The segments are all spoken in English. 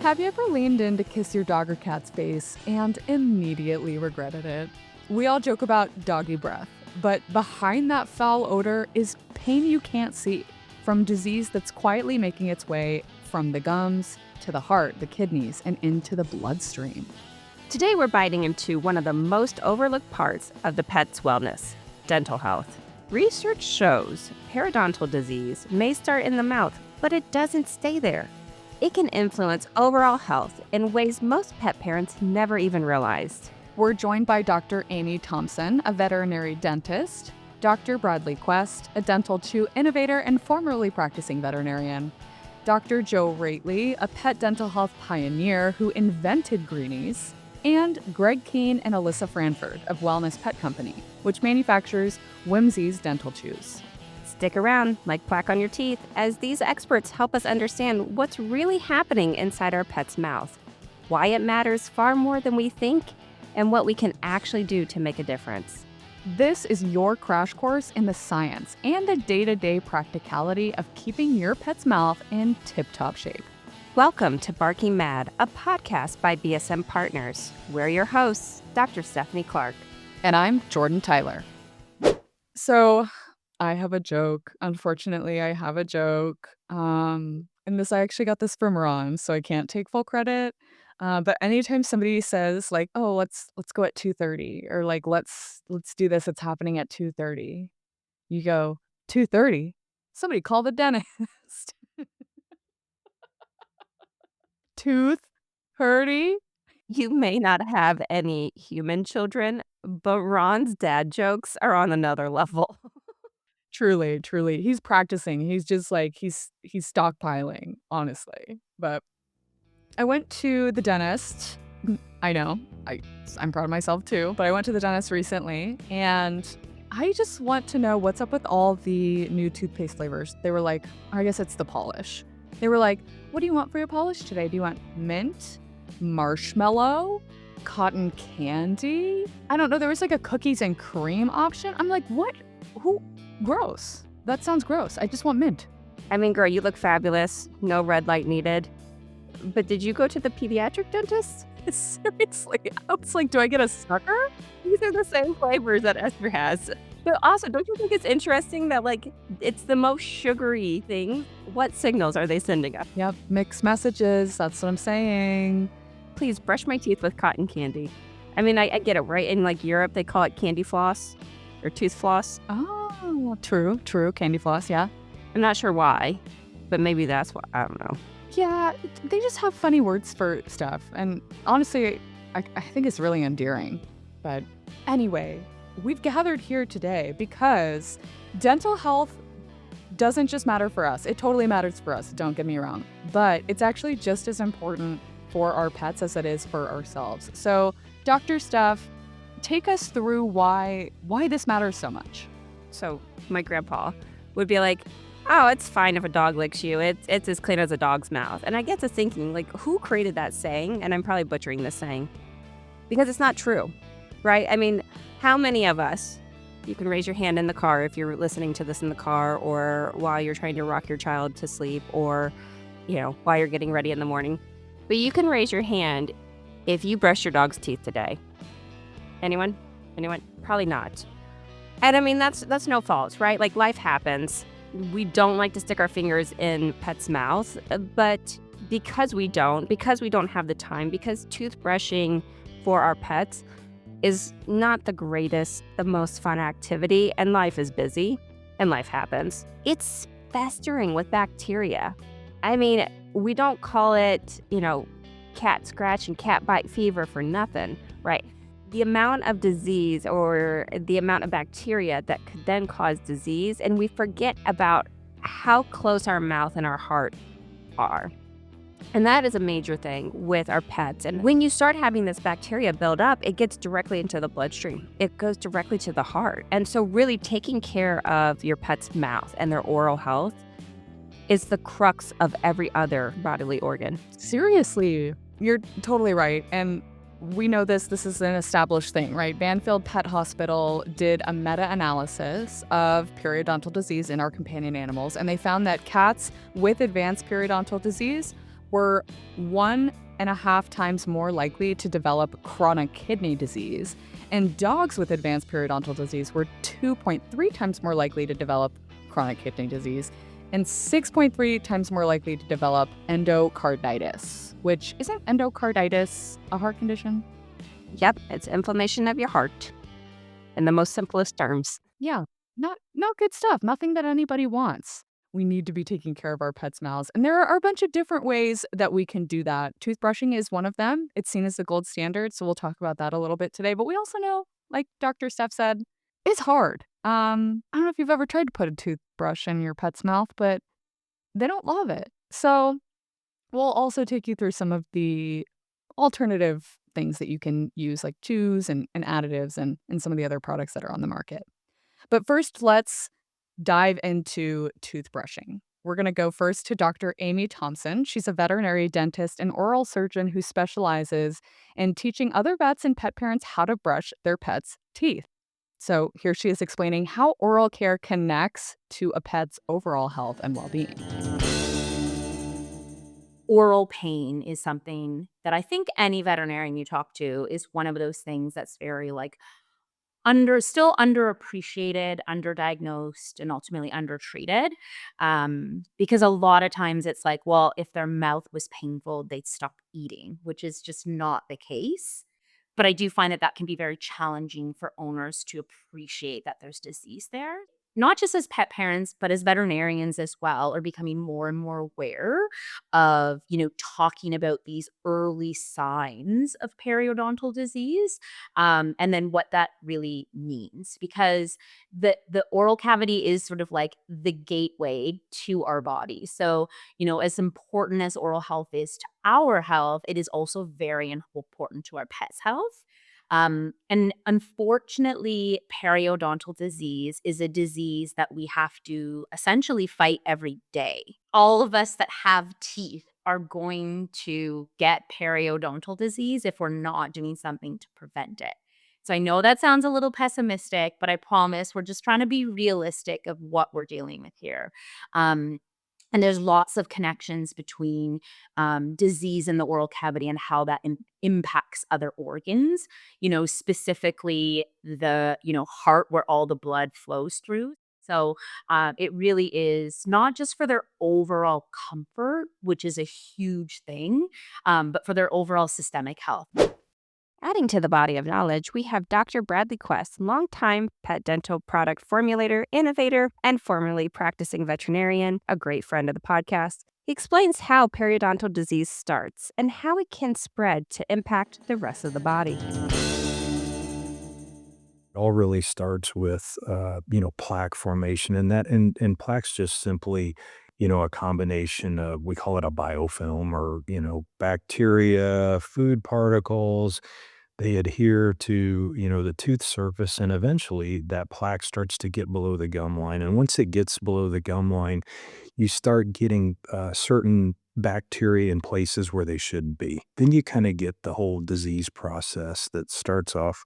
Have you ever leaned in to kiss your dog or cat's face and immediately regretted it? We all joke about doggy breath, but behind that foul odor is pain you can't see from disease that's quietly making its way from the gums to the heart, the kidneys, and into the bloodstream. Today we're biting into one of the most overlooked parts of the pet's wellness, dental health. Research shows periodontal disease may start in the mouth, but it doesn't stay there. It can influence overall health in ways most pet parents never even realized. We're joined by Dr. Amy Thompson, a veterinary dentist, Dr. Bradley Quest, a dental chew innovator and formerly practicing veterinarian, Dr. Joe Rately, a pet dental health pioneer who invented greenies, and Greg Keene and Alyssa Franford of Wellness Pet Company, which manufactures Whimsy's dental chews. Stick around, like plaque on your teeth, as these experts help us understand what's really happening inside our pet's mouth, why it matters far more than we think, and what we can actually do to make a difference. This is your crash course in the science and the day-to-day practicality of keeping your pet's mouth in tip-top shape. Welcome to Barking Mad, a podcast by BSM Partners. We're your hosts, Dr. Stephanie Clark. And I'm Jordan Tyler. So, I have a joke. Unfortunately, I have a joke. And I actually got this from Ron, so I can't take full credit. But anytime somebody says like, "Oh, let's go at 2:30," or like, "Let's do this. It's happening at 2:30," you go, "2:30? Somebody call the dentist." Tooth hurty? You may not have any human children, but Ron's dad jokes are on another level. Truly, truly. He's practicing. He's just like he's stockpiling, honestly. But I went to the dentist. I know. I'm proud of myself too, but I went to the dentist recently and I just want to know what's up with all the new toothpaste flavors. They were like, I guess it's the polish. They were like, "What do you want for your polish today? Do you want mint, marshmallow, cotton candy?" I don't know. There was like a cookies and cream option. I'm like, what? Who? Gross. That sounds gross. I just want mint. I mean, girl, you look fabulous. No red light needed. But did you go to the pediatric dentist? Seriously. I was like, do I get a sucker? These are the same flavors that Esther has. But also, don't you think it's interesting that, like, it's the most sugary thing? What signals are they sending us? Yep. Mixed messages. That's what I'm saying. Please brush my teeth with cotton candy. I mean, I get it, right? In, like, Europe, they call it candy floss or tooth floss. Oh, true. Candy floss, yeah. I'm not sure why, but maybe that's why. I don't know. Yeah, they just have funny words for stuff. And honestly, I think it's really endearing. But anyway, we've gathered here today because dental health doesn't just matter for us. It totally matters for us, don't get me wrong. But it's actually just as important for our pets as it is for ourselves. So, Dr. Steph, take us through why this matters so much. So my grandpa would be like, "Oh, it's fine if a dog licks you. It's as clean as a dog's mouth." And I get to thinking, like, who created that saying? And I'm probably butchering this saying because it's not true, right? I mean, how many of us, you can raise your hand in the car if you're listening to this in the car or while you're trying to rock your child to sleep or, while you're getting ready in the morning. But you can raise your hand if you brush your dog's teeth today. Anyone? Probably not. And I mean, that's no fault, right? Like, life happens. We don't like to stick our fingers in pets' mouths, but because we don't have the time, because toothbrushing for our pets is not the greatest, the most fun activity, and life is busy, and life happens. It's festering with bacteria. I mean, we don't call it, cat scratch and cat bite fever for nothing, right? The amount of disease or the amount of bacteria that could then cause disease, and we forget about how close our mouth and our heart are. And that is a major thing with our pets. And when you start having this bacteria build up, it gets directly into the bloodstream. It goes directly to the heart. And so really taking care of your pet's mouth and their oral health is the crux of every other bodily organ. Seriously, you're totally right. And we know this is an established thing, right? Banfield Pet Hospital did a meta-analysis of periodontal disease in our companion animals, and they found that cats with advanced periodontal disease were 1.5 times more likely to develop chronic kidney disease, and dogs with advanced periodontal disease were 2.3 times more likely to develop chronic kidney disease and 6.3 times more likely to develop endocarditis, which isn't endocarditis a heart condition? Yep, it's inflammation of your heart in the most simplest terms. Yeah, not good stuff. Nothing that anybody wants. We need to be taking care of our pets' mouths, and there are a bunch of different ways that we can do that. Toothbrushing is one of them. It's seen as the gold standard, so we'll talk about that a little bit today. But we also know, like Dr. Steph said, it's hard. I don't know if you've ever tried to put a toothbrush in your pet's mouth, but they don't love it. So we'll also take you through some of the alternative things that you can use, like chews and additives and some of the other products that are on the market. But first, let's dive into toothbrushing. We're going to go first to Dr. Amy Thompson. She's a veterinary dentist and oral surgeon who specializes in teaching other vets and pet parents how to brush their pets' teeth. So here she is explaining how oral care connects to a pet's overall health and well being. Oral pain is something that I think any veterinarian you talk to is one of those things that's very still underappreciated, underdiagnosed, and ultimately undertreated. Because a lot of times it's like, well, if their mouth was painful, they'd stop eating, which is just not the case. But I do find that that can be very challenging for owners to appreciate that there's disease there. Not just as pet parents, but as veterinarians as well, are becoming more and more aware of, talking about these early signs of periodontal disease, and then what that really means. Because the oral cavity is sort of like the gateway to our body. So, as important as oral health is to our health, it is also very important to our pet's health. And unfortunately, periodontal disease is a disease that we have to essentially fight every day. All of us that have teeth are going to get periodontal disease if we're not doing something to prevent it. So I know that sounds a little pessimistic, but I promise we're just trying to be realistic of what we're dealing with here. Um, and there's lots of connections between disease in the oral cavity and how that impacts other organs, specifically the, heart where all the blood flows through. So it really is not just for their overall comfort, which is a huge thing, but for their overall systemic health. Adding to the body of knowledge, we have Dr. Bradley Quest, longtime pet dental product formulator, innovator, and formerly practicing veterinarian, a great friend of the podcast. He explains how periodontal disease starts and how it can spread to impact the rest of the body. It all really starts with, plaque formation, and plaque's just simply, a combination of, we call it a biofilm, or, bacteria, food particles. They adhere to, the tooth surface, and eventually that plaque starts to get below the gum line. And once it gets below the gum line, you start getting certain bacteria in places where they shouldn't be. Then you kind of get the whole disease process that starts off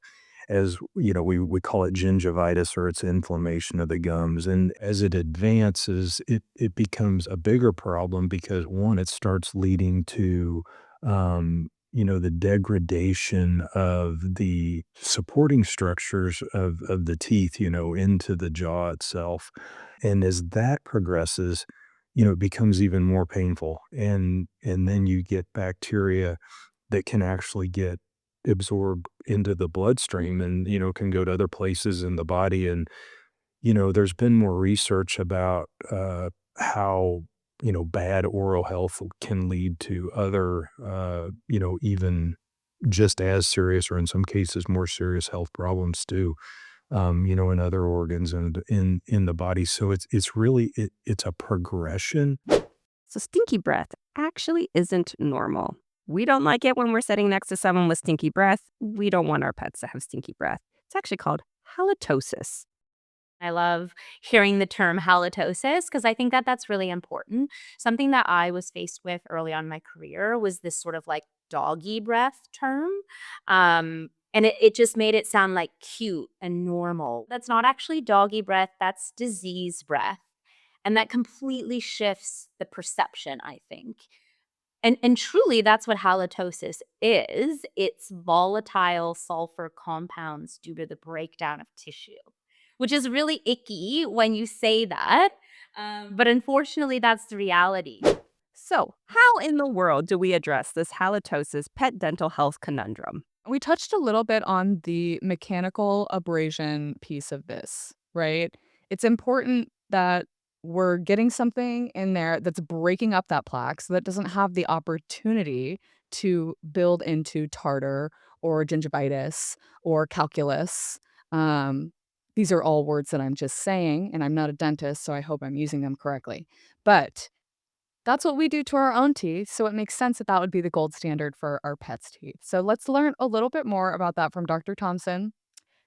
as, we call it gingivitis, or it's inflammation of the gums. And as it advances, it becomes a bigger problem because, one, it starts leading to, the degradation of the supporting structures of the teeth, into the jaw itself. And as that progresses, it becomes even more painful. And then you get bacteria that can actually get absorbed into the bloodstream and, can go to other places in the body. And, there's been more research about how, bad oral health can lead to other, even just as serious, or in some cases more serious health problems too, in other organs and in the body. So it's really, it's a progression. So, stinky breath actually isn't normal. We don't like it when we're sitting next to someone with stinky breath. We don't want our pets to have stinky breath. It's actually called halitosis. I love hearing the term halitosis because I think that that's really important. Something that I was faced with early on in my career was this sort of like doggy breath term. And it just made it sound like cute and normal. That's not actually doggy breath, that's disease breath. And that completely shifts the perception, I think. And truly, that's what halitosis is. It's volatile sulfur compounds due to the breakdown of tissue, which is really icky when you say that. But unfortunately, that's the reality. So, how in the world do we address this halitosis pet dental health conundrum? We touched a little bit on the mechanical abrasion piece of this, right? It's important that we're getting something in there that's breaking up that plaque so that it doesn't have the opportunity to build into tartar or gingivitis or calculus. Um, these are all words that I'm just saying, and I'm not a dentist, so I hope I'm using them correctly. But that's what we do to our own teeth, so it makes sense that that would be the gold standard for our pets' teeth. So let's learn a little bit more about that from Dr. Thompson,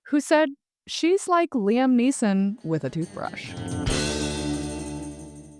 who said she's like Liam Neeson with a toothbrush.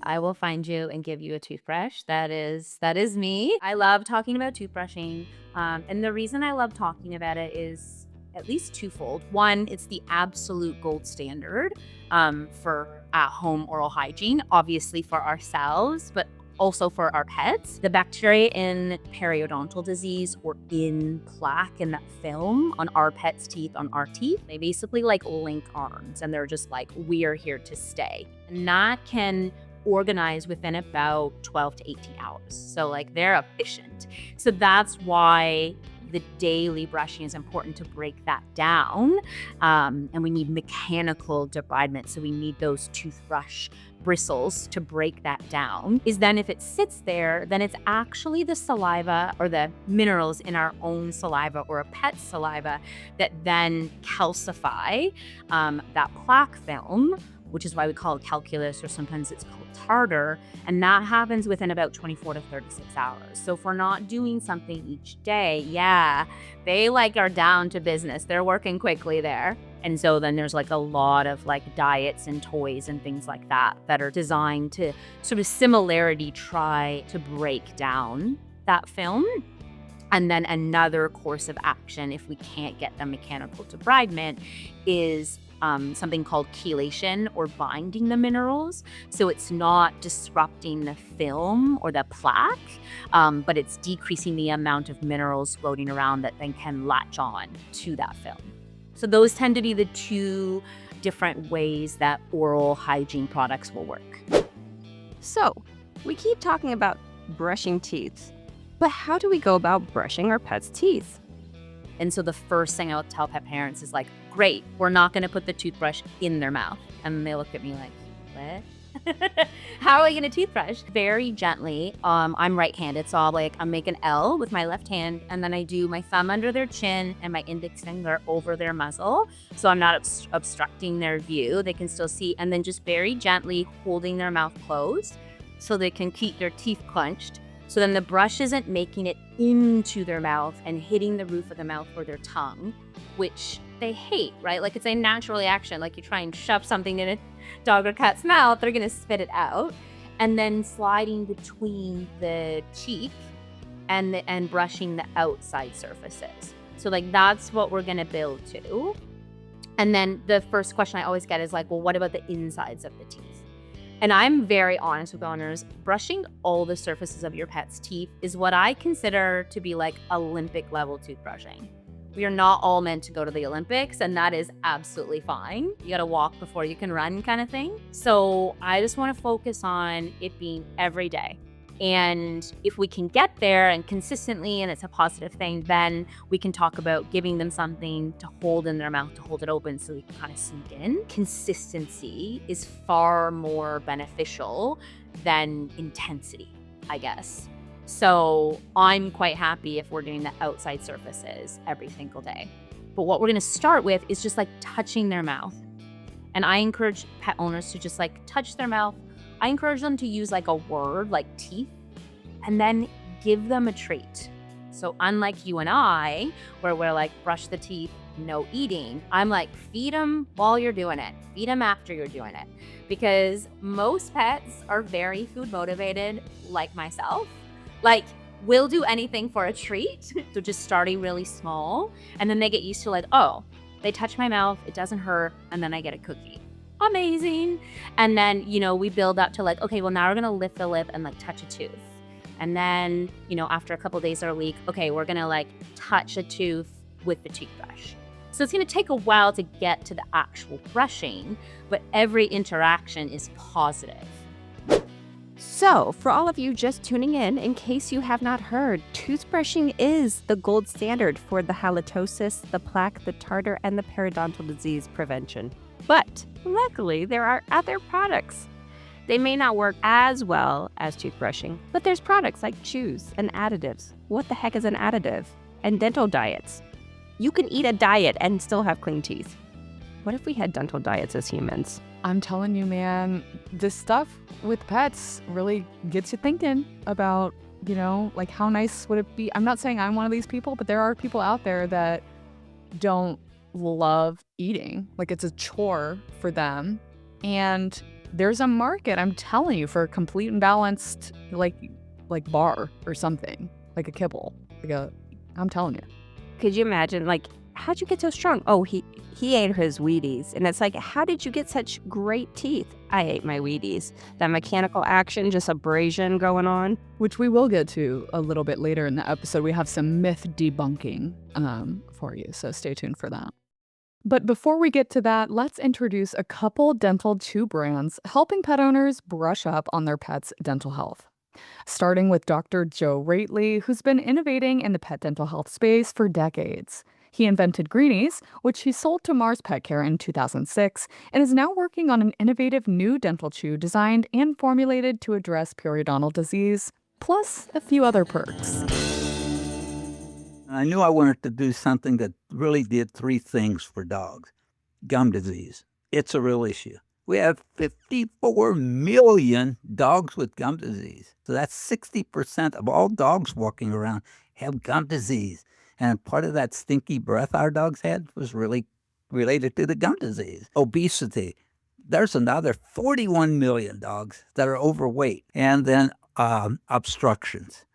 I will find you and give you a toothbrush. That is me. I love talking about toothbrushing. And the reason I love talking about it is at least twofold. One, it's the absolute gold standard for at-home oral hygiene, obviously for ourselves, but also for our pets. The bacteria in periodontal disease or in plaque, in that film on our pets' teeth, on our teeth, they basically like link arms and they're just like, we are here to stay. And that can organize within about 12 to 18 hours. So like they're efficient. So that's why the daily brushing is important to break that down. And we need mechanical debridement. So we need those toothbrush bristles to break that down. Is then if it sits there, then it's actually the saliva or the minerals in our own saliva or a pet's saliva that then calcify that plaque film, which is why we call it calculus, or sometimes it's called tartar. And that happens within about 24 to 36 hours. So if we're not doing something each day, they like are down to business. They're working quickly there. And so then there's like a lot of like diets and toys and things like that that are designed to sort of similarity try to break down that film. And then another course of action, if we can't get the mechanical debridement, is something called chelation, or binding the minerals. So it's not disrupting the film or the plaque, but it's decreasing the amount of minerals floating around that then can latch on to that film. So those tend to be the two different ways that oral hygiene products will work. So, we keep talking about brushing teeth, but how do we go about brushing our pets' teeth? And so the first thing I'll tell pet parents is like, great, we're not going to put the toothbrush in their mouth. And they look at me like, what? How are we going to toothbrush? Very gently. I'm right-handed, so I'm make an L with my left hand, and then I do my thumb under their chin and my index finger over their muzzle. So I'm not obstructing their view. They can still see, and then just very gently holding their mouth closed so they can keep their teeth clenched. So then the brush isn't making it into their mouth and hitting the roof of the mouth or their tongue, which they hate, right? Like it's a natural reaction. Like you try and shove something in a dog or cat's mouth, they're gonna spit it out. And then sliding between the cheek and brushing the outside surfaces. So like that's what we're gonna build to. And then the first question I always get is like, well, what about the insides of the teeth? And I'm very honest with owners, brushing all the surfaces of your pet's teeth is what I consider to be like Olympic level toothbrushing. We are not all meant to go to the Olympics, and that is absolutely fine. You gotta walk before you can run kind of thing. So I just wanna focus on it being every day. And if we can get there and consistently, and it's a positive thing, then we can talk about giving them something to hold in their mouth, to hold it open so they can kind of sink in. Consistency is far more beneficial than intensity, I guess. So I'm quite happy if we're doing the outside surfaces every single day. But what we're gonna start with is just like touching their mouth. And I encourage pet owners to just like touch their mouth. I encourage them to use like a word like teeth and then give them a treat. So unlike you and I, where we're like brush the teeth, no eating, I'm like feed them while you're doing it. Feed them after you're doing it. Because most pets are very food motivated, like myself. Like we'll do anything for a treat. So just starting really small, and then they get used to like, oh, they touch my mouth, it doesn't hurt, and then I get a cookie. Amazing. And then, we build up to like, okay, well now we're gonna lift the lip and like touch a tooth. And then, after a couple days or a week, okay, we're going to like touch a tooth with the toothbrush. So it's going to take a while to get to the actual brushing, but every interaction is positive. So, for all of you just tuning in case you have not heard, toothbrushing is the gold standard for the halitosis, the plaque, the tartar, and the periodontal disease prevention. But luckily, there are other products. They may not work as well as toothbrushing, but there's products like chews and additives. What the heck is an additive? And dental diets. You can eat a diet and still have clean teeth. What if we had dental diets as humans? I'm telling you, man, this stuff with pets really gets you thinking about, like how nice would it be? I'm not saying I'm one of these people, but there are people out there that don't love eating. Like it's a chore for them. And there's a market, I'm telling you, for a complete and balanced, like bar or something, like a kibble. I'm telling you. Could you imagine, like, how'd you get so strong? Oh, he ate his Wheaties. And it's like, how did you get such great teeth? I ate my Wheaties. That mechanical action, just abrasion going on. Which we will get to a little bit later in the episode. We have some myth debunking for you, so stay tuned for that. But before we get to that, let's introduce a couple dental chew brands helping pet owners brush up on their pets' dental health. Starting with Dr. Joe Rately, who's been innovating in the pet dental health space for decades. He invented Greenies, which he sold to Mars Pet Care in 2006, and is now working on an innovative new dental chew designed and formulated to address periodontal disease, plus a few other perks. I knew I wanted to do something that really did three things for dogs. Gum disease. It's a real issue. We have 54 million dogs with gum disease. So that's 60% of all dogs walking around have gum disease. And part of that stinky breath our dogs had was really related to the gum disease. Obesity. There's another 41 million dogs that are overweight. And then obstructions.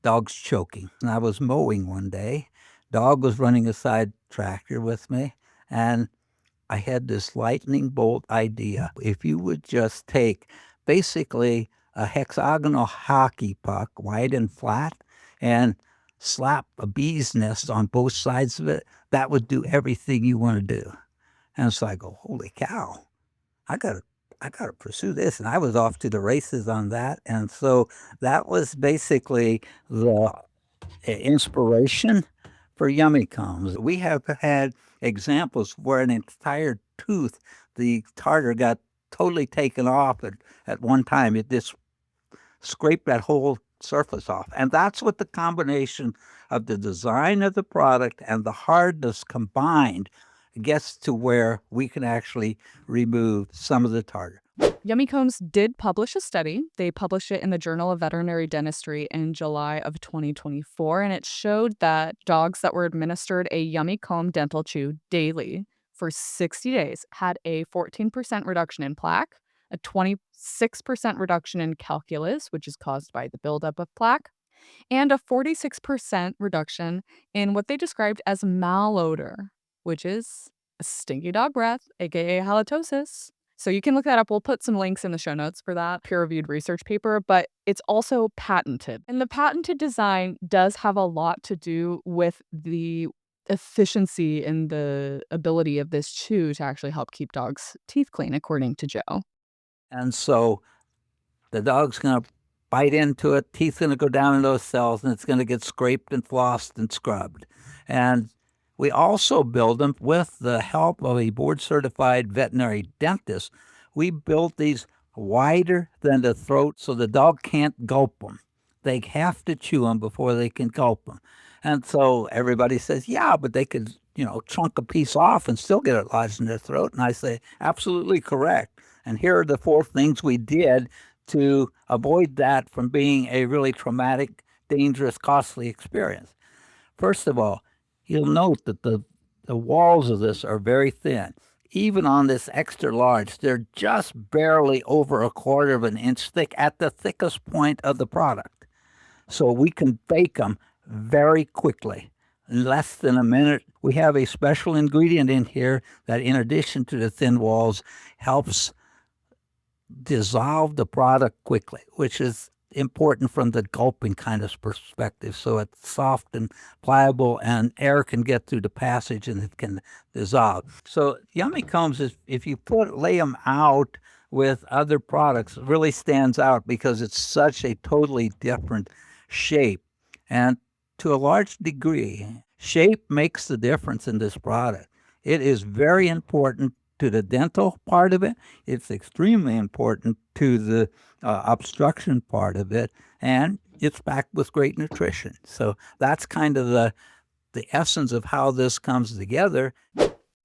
Dogs choking. And I was mowing one day. Dog was running a side tractor with me. And I had this lightning bolt idea. If you would just take basically a hexagonal hockey puck, wide and flat, and slap a bee's nest on both sides of it, that would do everything you want to do. And so I go, holy cow, I gotta pursue this. And I was off to the races on that. And so that was basically the inspiration for Yummy Combs. We have had examples where an entire tooth, the tartar got totally taken off at one time. It just scraped that whole surface off. And that's what the combination of the design of the product and the hardness combined gets to where we can actually remove some of the tartar. Yummy Combs did publish a study. They published it in the Journal of Veterinary Dentistry in July of 2024, and it showed that dogs that were administered a Yummy Comb dental chew daily for 60 days had a 14% reduction in plaque, a 26% reduction in calculus, which is caused by the buildup of plaque, and a 46% reduction in what they described as malodor, which is a stinky dog breath, aka halitosis. So you can look that up. We'll put some links in the show notes for that peer-reviewed research paper, but it's also patented. And the patented design does have a lot to do with the efficiency and the ability of this chew to actually help keep dogs' teeth clean, according to Joe. And so the dog's going to bite into it, teeth's going to go down in those cells, and it's going to get scraped and flossed and scrubbed. And we also build them with the help of a board-certified veterinary dentist. We built these wider than the throat so the dog can't gulp them. They have to chew them before they can gulp them. And so everybody says, yeah, but they could, chunk a piece off and still get it lodged in their throat. And I say, absolutely correct. And here are the 4 things we did to avoid that from being a really traumatic, dangerous, costly experience. First of all, you'll note that the walls of this are very thin. Even on this extra large, they're just barely over 1/4 of an inch thick at the thickest point of the product. So we can bake them very quickly, in less than a minute. We have a special ingredient in here that, in addition to the thin walls, helps dissolve the product quickly, which is important from the gulping kind of perspective. So it's soft and pliable, and air can get through the passage and it can dissolve. So Yummy Combs, if you lay them out with other products, it really stands out because it's such a totally different shape. And to a large degree, shape makes the difference in this product. It is very important to the dental part of it. It's extremely important to the obstruction part of it, and it's packed with great nutrition. So that's kind of the essence of how this comes together.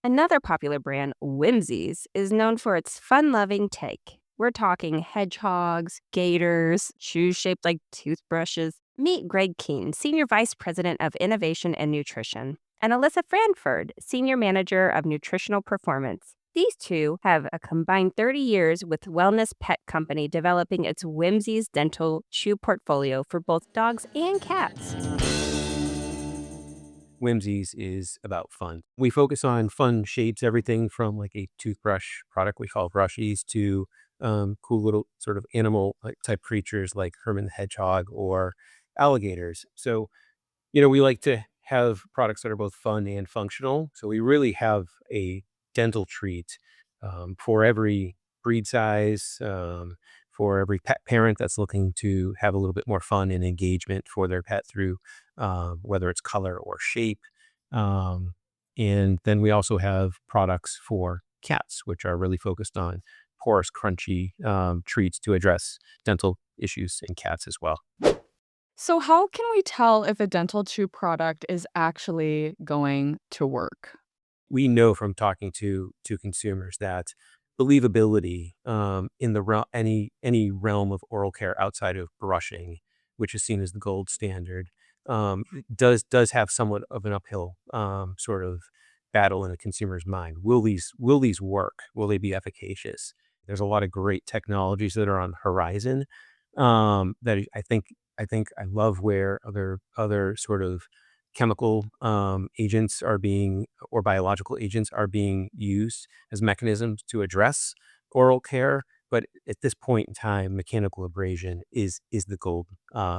Another popular brand, Whimsies, is known for its fun-loving take. We're talking hedgehogs, gators, shoes shaped like toothbrushes. Meet Greg Keene, Senior Vice President of Innovation and Nutrition, and Alyssa Franford, Senior Manager of Nutritional Performance. These two have a combined 30 years with Wellness Pet Company developing its Whimsies dental chew portfolio for both dogs and cats. Whimsies is about fun. We focus on fun shapes, everything from like a toothbrush product we call brushies to cool little sort of animal type creatures like Herman the Hedgehog or alligators. So, we like to have products that are both fun and functional. So we really have a dental treat for every breed size, for every pet parent that's looking to have a little bit more fun and engagement for their pet through whether it's color or shape. Um, and then we also have products for cats, which are really focused on porous, crunchy treats to address dental issues in cats as well. So how can we tell if a dental chew product is actually going to work? We know from talking to consumers that believability in the any realm of oral care outside of brushing, which is seen as the gold standard, does have somewhat of an uphill sort of battle in a consumer's mind. Will these work? Will they be efficacious? There's a lot of great technologies that are on the horizon that I think I love where other sort of chemical agents are being or biological agents are being used as mechanisms to address oral care. But at this point in time, mechanical abrasion is the gold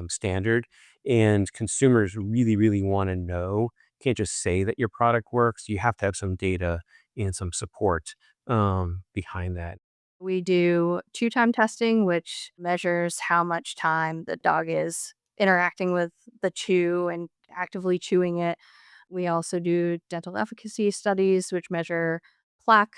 standard, and consumers really, really want to know. You can't just say that your product works. You have to have some data and some support behind that. We do chew time testing, which measures how much time the dog is interacting with the chew and actively chewing it. We also do dental efficacy studies, which measure plaque,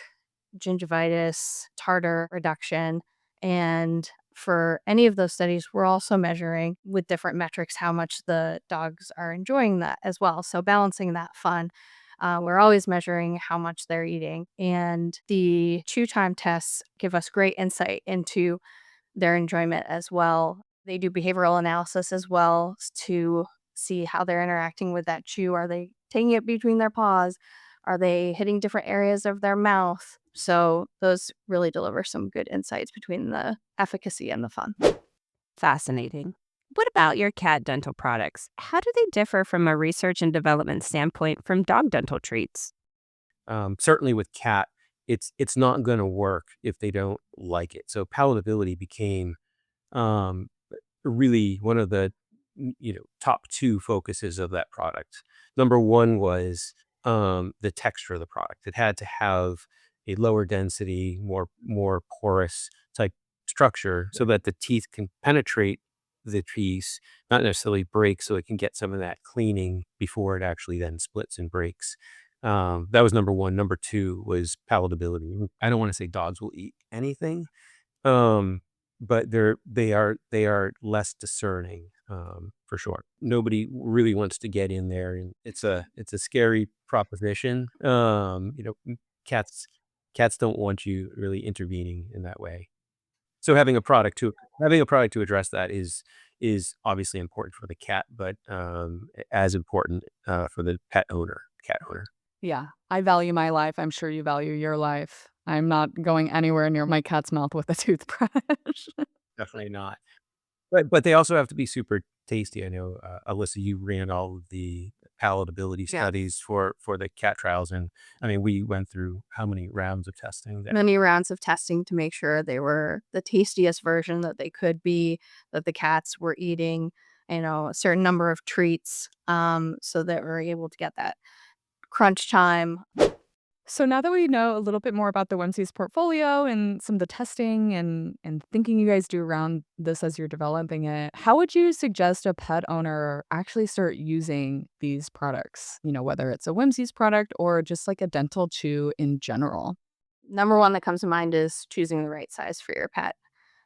gingivitis, tartar reduction. And for any of those studies, we're also measuring with different metrics how much the dogs are enjoying that as well. So balancing that fun. We're always measuring how much they're eating. And the chew time tests give us great insight into their enjoyment as well. They do behavioral analysis as well to see how they're interacting with that chew. Are they taking it between their paws? Are they hitting different areas of their mouth? So those really deliver some good insights between the efficacy and the fun. Fascinating. What about your cat dental products? How do they differ from a research and development standpoint from dog dental treats? Certainly with cat, it's not going to work if they don't like it. So palatability became um, really one of the top two focuses of that product. Number one was the texture of the product. It had to have a lower density, more porous type structure, so that the teeth can penetrate the piece, not necessarily break, so it can get some of that cleaning before it actually then splits and breaks. That was number one. Number two was palatability. I don't want to say dogs will eat anything, um, but they are less discerning, for sure. Nobody really wants to get in there, and it's a scary proposition. Cats don't want you really intervening in that way. So having a product to address that is obviously important for the cat, but as important for the cat owner. Yeah, I value my life. I'm sure you value your life. I'm not going anywhere near my cat's mouth with a toothbrush. Definitely not. But they also have to be super tasty. I know, Alyssa, you ran all of the palatability Yeah. studies for the cat trials. And I mean, we went through how many rounds of testing there? Many rounds of testing to make sure they were the tastiest version that they could be, that the cats were eating, a certain number of treats, so that we're able to get that crunch time. So now that we know a little bit more about the Whimsy's portfolio and some of the testing and thinking you guys do around this as you're developing it, how would you suggest a pet owner actually start using these products? Whether it's a Whimsy's product or just like a dental chew in general. Number one that comes to mind is choosing the right size for your pet.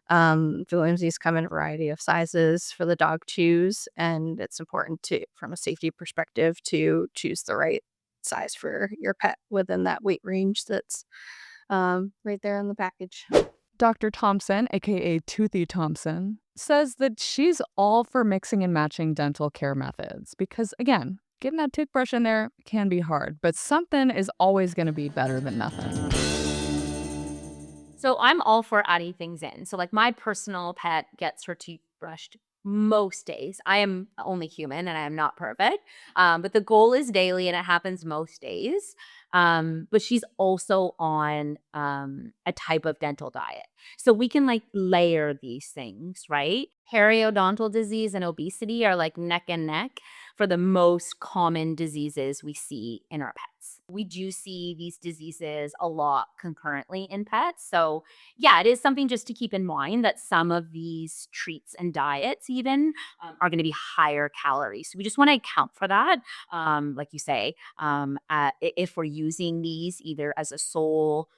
The Whimsies come in a variety of sizes for the dog chews, and it's important to, from a safety perspective, to choose the right size for your pet within that weight range that's right there in the package. Dr. Thompson, aka Toothy Thompson, says that she's all for mixing and matching dental care methods because, again, getting that toothbrush in there can be hard, but something is always going to be better than nothing. So I'm all for adding things in. So like my personal pet gets her teeth brushed most days. I am only human and I am not perfect. But the goal is daily and it happens most days. But she's also on a type of dental diet. So we can like layer these things, right? Periodontal disease and obesity are like neck and neck for the most common diseases we see in our pets. We do see these diseases a lot concurrently in pets. So, yeah, it is something just to keep in mind that some of these treats and diets, even, are going to be higher calories. So, we just want to account for that. Like you say, if we're using these either as a sole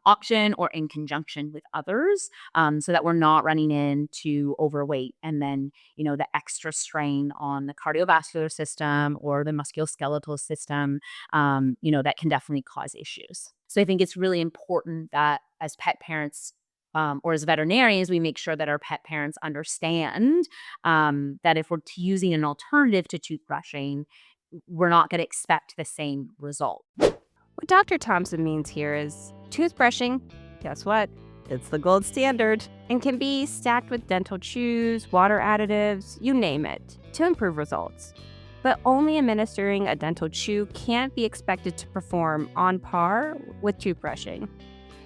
option or in conjunction with others, so that we're not running into overweight and then the extra strain on the cardiovascular system or the musculoskeletal system, that can definitely cause issues. So I think it's really important that as pet parents or as veterinarians, we make sure that our pet parents understand that if we're using an alternative to toothbrushing, we're not going to expect the same result. What Dr. Thompson means here is toothbrushing, guess what? It's the gold standard and can be stacked with dental chews, water additives, you name it, to improve results. But only administering a dental chew can't be expected to perform on par with toothbrushing.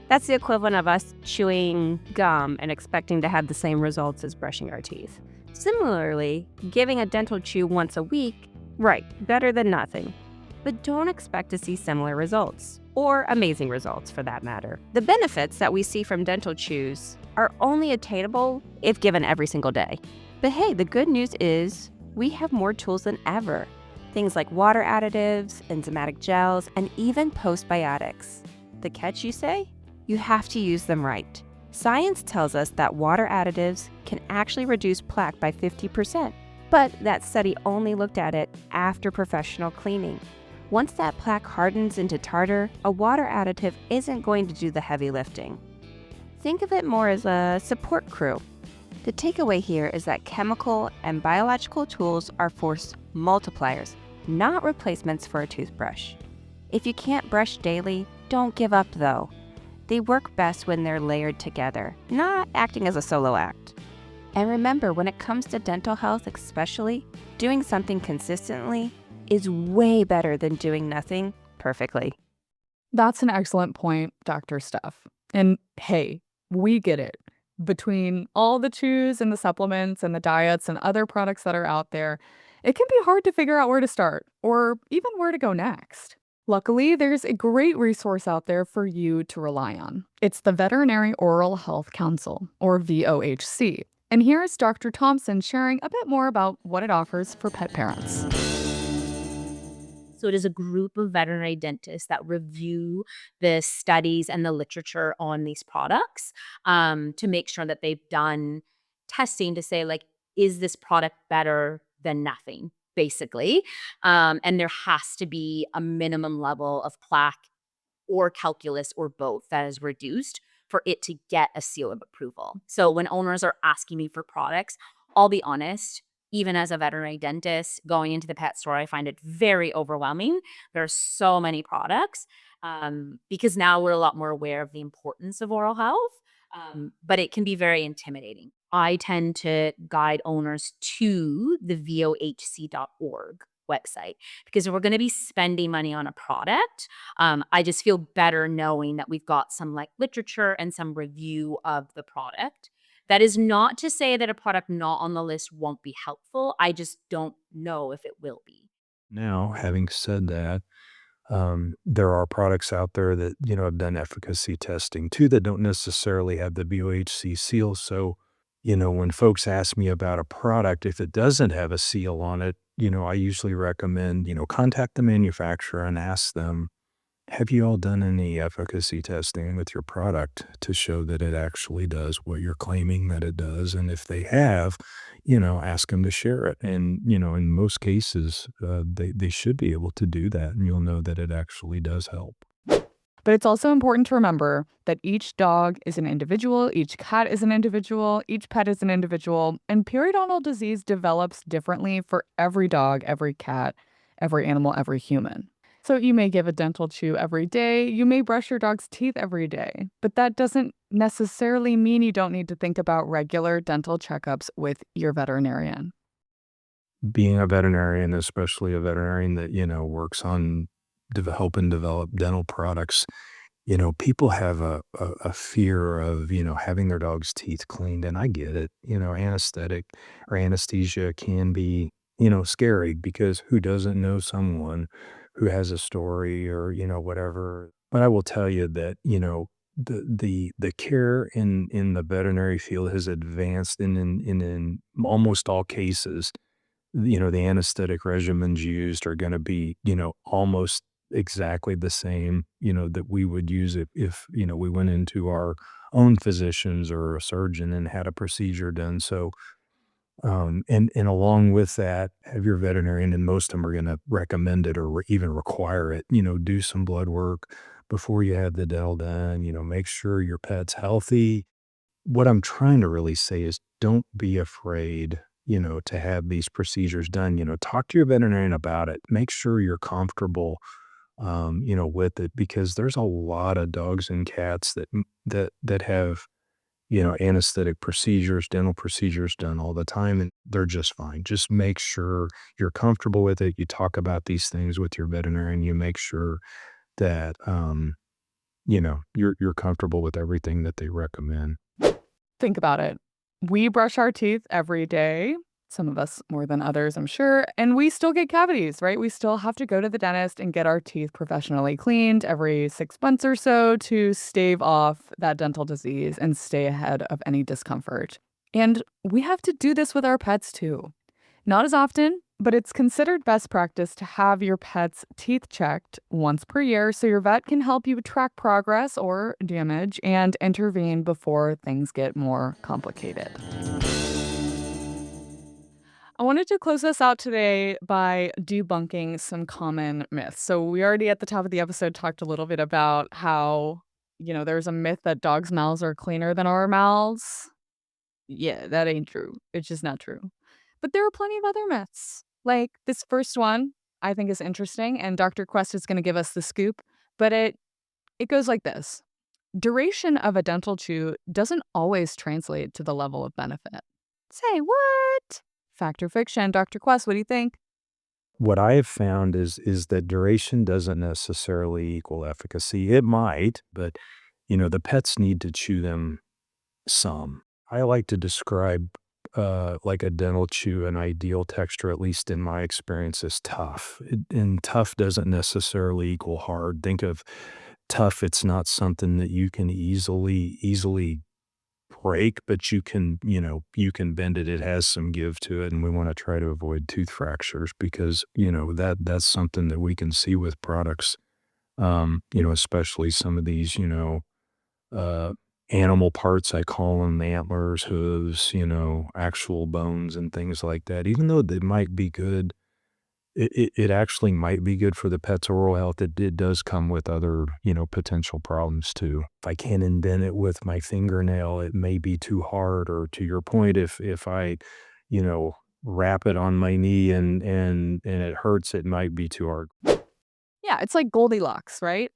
That's the equivalent of us chewing gum and expecting to have the same results as brushing our teeth. Similarly, giving a dental chew once a week, right, better than nothing. But don't expect to see similar results, or amazing results for that matter. The benefits that we see from dental chews are only attainable if given every single day. But hey, the good news is we have more tools than ever. Things like water additives, enzymatic gels, and even postbiotics. The catch, you say? You have to use them right. Science tells us that water additives can actually reduce plaque by 50%, but that study only looked at it after professional cleaning. Once that plaque hardens into tartar, a water additive isn't going to do the heavy lifting. Think of it more as a support crew. The takeaway here is that chemical and biological tools are force multipliers, not replacements for a toothbrush. If you can't brush daily, don't give up though. They work best when they're layered together, not acting as a solo act. And remember, when it comes to dental health especially, doing something consistently is way better than doing nothing perfectly. That's an excellent point, Dr. Steph. And hey, we get it. Between all the chews and the supplements and the diets and other products that are out there, it can be hard to figure out where to start or even where to go next. Luckily, there's a great resource out there for you to rely on. It's the Veterinary Oral Health Council, or VOHC. And here is Dr. Thompson sharing a bit more about what it offers for pet parents. So it is a group of veterinary dentists that review the studies and the literature on these products to make sure that they've done testing to say, like, is this product better than nothing, basically? And there has to be a minimum level of plaque or calculus or both that is reduced for it to get a seal of approval. So when owners are asking me for products, I'll be honest, even as a veterinary dentist, going into the pet store, I find it very overwhelming. There are so many products because now we're a lot more aware of the importance of oral health, but it can be very intimidating. I tend to guide owners to the vohc.org website. Because if we're going to be spending money on a product, I just feel better knowing that we've got some like literature and some review of the product. That is not to say that a product not on the list won't be helpful. I just don't know if it will be. Now, having said that, there are products out there that, have done efficacy testing too that don't necessarily have the VOHC seal. So, when folks ask me about a product, if it doesn't have a seal on it, I usually recommend, contact the manufacturer and ask them, have you all done any efficacy testing with your product to show that it actually does what you're claiming that it does? And if they have, ask them to share it. And, in most cases, they should be able to do that. And you'll know that it actually does help. But it's also important to remember that each dog is an individual, each cat is an individual, each pet is an individual, and periodontal disease develops differently for every dog, every cat, every animal, every human. So you may give a dental chew every day, you may brush your dog's teeth every day, but that doesn't necessarily mean you don't need to think about regular dental checkups with your veterinarian. Being a veterinarian, especially a veterinarian that, works on helping develop dental products, people have a fear of, having their dog's teeth cleaned. And I get it. Anesthetic or anesthesia can be, scary because who doesn't know someone who has a story or, whatever. But I will tell you that, the care in the veterinary field has advanced in almost all cases. The anesthetic regimens used are gonna be, almost exactly the same, that we would use if, we went into our own physicians or a surgeon and had a procedure done. So, and along with that, have your veterinarian, and most of them are gonna recommend it or even require it, do some blood work before you have the dental done, make sure your pet's healthy. What I'm trying to really say is don't be afraid, to have these procedures done. Talk to your veterinarian about it. Make sure you're comfortable, with it because there's a lot of dogs and cats that have, anesthetic procedures, dental procedures done all the time, and they're just fine. Just make sure you're comfortable with it. You talk about these things with your veterinarian. You make sure that, you're comfortable with everything that they recommend. Think about it. We brush our teeth every day, some of us more than others, I'm sure, and we still get cavities, right? We still have to go to the dentist and get our teeth professionally cleaned every 6 months or so to stave off that dental disease and stay ahead of any discomfort. And we have to do this with our pets too. Not as often, but it's considered best practice to have your pet's teeth checked once per year so your vet can help you track progress or damage and intervene before things get more complicated. I wanted to close us out today by debunking some common myths. So, we already at the top of the episode talked a little bit about how, there's a myth that dogs' mouths are cleaner than our mouths. Yeah, that ain't true. It's just not true. But there are plenty of other myths. Like this first one, I think is interesting, and Dr. Quest is going to give us the scoop. But it goes like this: duration of a dental chew doesn't always translate to the level of benefit. Say what? Fact or fiction? Dr. Quest, what do you think? What I have found is that duration doesn't necessarily equal efficacy. It might, but, the pets need to chew them some. I like to describe, like a dental chew, an ideal texture, at least in my experience, is tough. And tough doesn't necessarily equal hard. Think of tough, it's not something that you can easily break, but you can bend it. It has some give to it, and we wanna try to avoid tooth fractures because, that's something that we can see with products, especially some of these, uh, animal parts, I call them antlers, hooves, actual bones and things like that. Even though they might be good, it actually might be good for the pet's oral health. It does come with other, potential problems too. If I can't indent it with my fingernail, it may be too hard, or to your point, if I, wrap it on my knee and it hurts, it might be too hard. Yeah, it's like Goldilocks, right?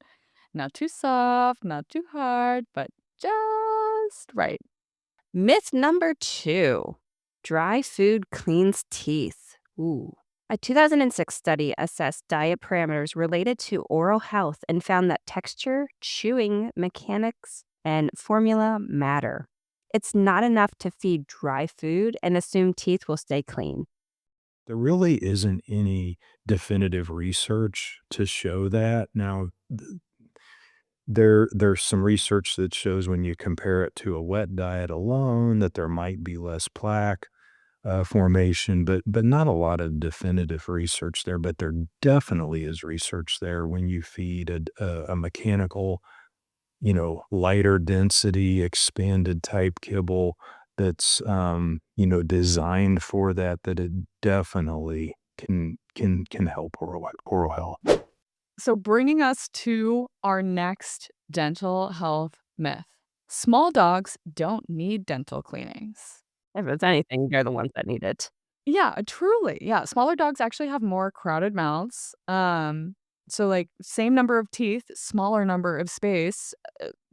Not too soft, not too hard, but just right. Myth number 2: dry food cleans teeth. Ooh, A 2006 study assessed diet parameters related to oral health and found that texture, chewing, mechanics, and formula matter. It's not enough to feed dry food and assume teeth will stay clean. There really isn't any definitive research to show that. Now, there's some research that shows when you compare it to a wet diet alone that there might be less plaque formation, but not a lot of definitive research there. But there definitely is research there when you feed a mechanical, lighter density, expanded type kibble that's designed for that. That it definitely can help oral health. So, bringing us to our next dental health myth: small dogs don't need dental cleanings. If it's anything, they're the ones that need it. Yeah, truly. Yeah, smaller dogs actually have more crowded mouths. So like same number of teeth, smaller number of space,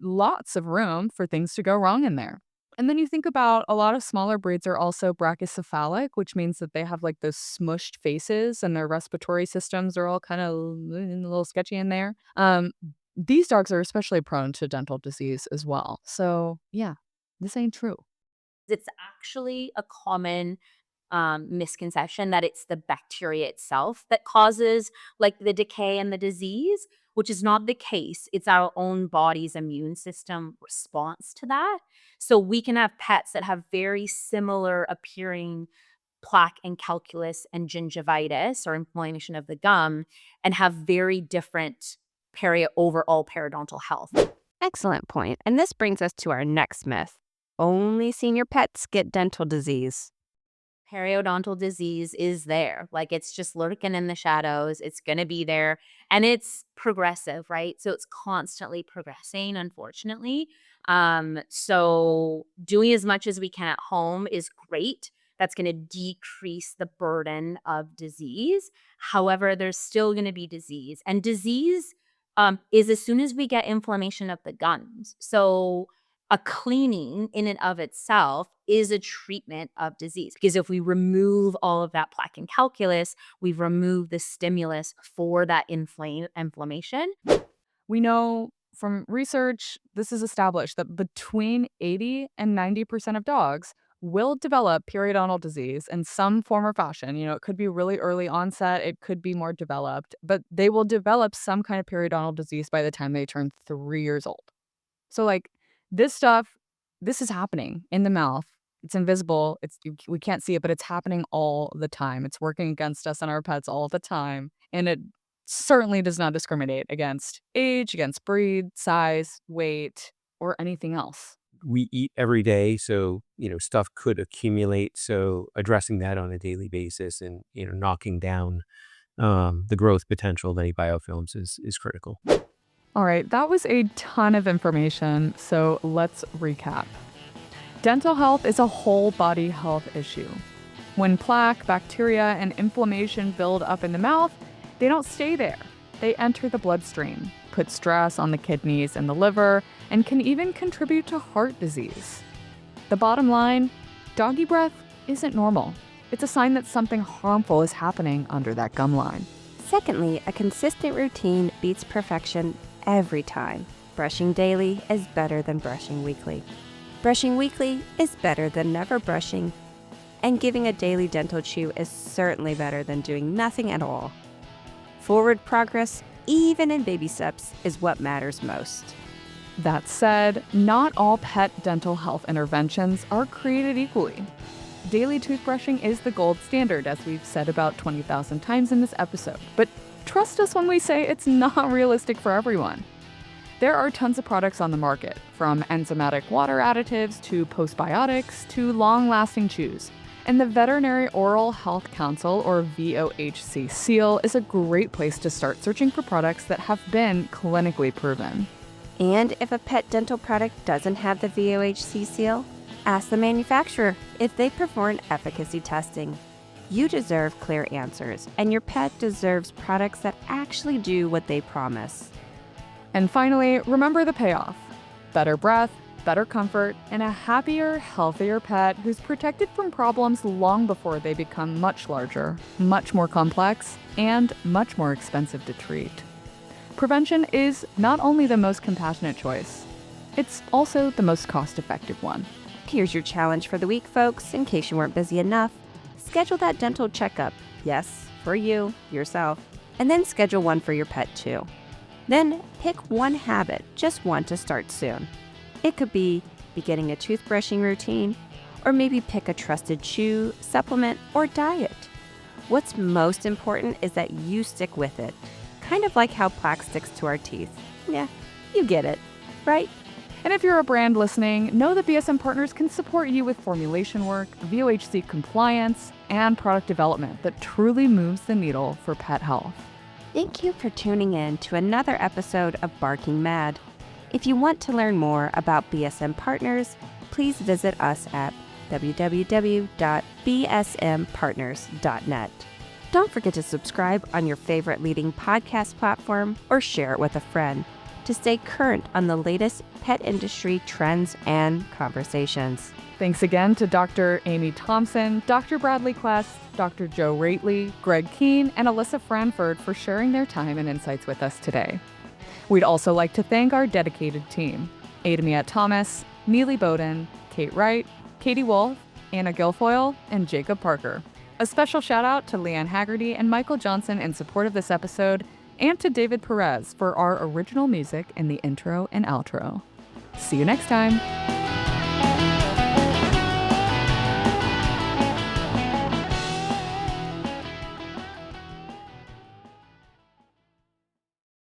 lots of room for things to go wrong in there. And then you think about a lot of smaller breeds are also brachycephalic, which means that they have like those smushed faces and their respiratory systems are all kind of a little sketchy in there. These dogs are especially prone to dental disease as well. So yeah, this ain't true. It's actually a common misconception that it's the bacteria itself that causes like the decay and the disease, which is not the case. It's our own body's immune system response to that. So we can have pets that have very similar appearing plaque and calculus and gingivitis or inflammation of the gum and have very different overall periodontal health. Excellent point. And this brings us to our next myth. Only senior pets get dental disease. Periodontal disease is there. Like it's just lurking in the shadows. It's going to be there and it's progressive, right? So it's constantly progressing, unfortunately. So doing as much as we can at home is great. That's going to decrease the burden of disease. However, there's still going to be disease, and disease is as soon as we get inflammation of the gums. So a cleaning in and of itself is a treatment of disease, because if we remove all of that plaque and calculus, we've removed the stimulus for that inflammation. We know from research, this is established that between 80 and 90% of dogs will develop periodontal disease in some form or fashion. It could be really early onset, it could be more developed, but they will develop some kind of periodontal disease by the time they turn 3 years old. So, like, this stuff, this is happening in the mouth. It's invisible. We can't see it, but it's happening all the time. It's working against us and our pets all the time. And it certainly does not discriminate against age, against breed, size, weight, or anything else. We eat every day, so stuff could accumulate. So addressing that on a daily basis and knocking down the growth potential of any biofilms is critical. All right, that was a ton of information, so let's recap. Dental health is a whole body health issue. When plaque, bacteria, and inflammation build up in the mouth, they don't stay there. They enter the bloodstream, put stress on the kidneys and the liver, and can even contribute to heart disease. The bottom line, doggy breath isn't normal. It's a sign that something harmful is happening under that gum line. Secondly, a consistent routine beats perfection every time. Brushing daily is better than brushing weekly. Brushing weekly is better than never brushing. And giving a daily dental chew is certainly better than doing nothing at all. Forward progress, even in baby steps, is what matters most. That said, not all pet dental health interventions are created equally. Daily toothbrushing is the gold standard, as we've said about 20,000 times in this episode. But trust us when we say it's not realistic for everyone. There are tons of products on the market, from enzymatic water additives to postbiotics to long-lasting chews. And the Veterinary Oral Health Council, or VOHC Seal, is a great place to start searching for products that have been clinically proven. And if a pet dental product doesn't have the VOHC seal, ask the manufacturer if they perform efficacy testing. You deserve clear answers, and your pet deserves products that actually do what they promise. And finally, remember the payoff. Better breath, better comfort, and a happier, healthier pet who's protected from problems long before they become much larger, much more complex, and much more expensive to treat. Prevention is not only the most compassionate choice, it's also the most cost-effective one. Here's your challenge for the week, folks, in case you weren't busy enough. Schedule that dental checkup. Yes, for you, yourself. And then schedule one for your pet, too. Then pick one habit, just one to start soon. It could be beginning a toothbrushing routine, or maybe pick a trusted chew, supplement, or diet. What's most important is that you stick with it, kind of like how Plaque sticks to our teeth. Yeah, you get it, right? And if you're a brand listening, know that BSM Partners can support you with formulation work, VOHC compliance, and product development that truly moves the needle for pet health. Thank you for tuning in to another episode of Barking Mad. If you want to learn more about BSM Partners, please visit us at www.bsmpartners.net. Don't forget to subscribe on your favorite leading podcast platform or share it with a friend to stay current on the latest pet industry trends and conversations. Thanks again to Dr. Amy Thompson, Dr. Bradley Quest, Dr. Joe Rately, Greg Keene, and Alyssa Franford for sharing their time and insights with us today. We'd also like to thank our dedicated team, Adamiette Thomas, Neely Bowden, Kate Wright, Katie Wolf, Anna Guilfoyle, and Jacob Parker. A special shout out to Leanne Haggerty and Michael Johnson in support of this episode, and to David Perez for our original music in the intro and outro. See you next time.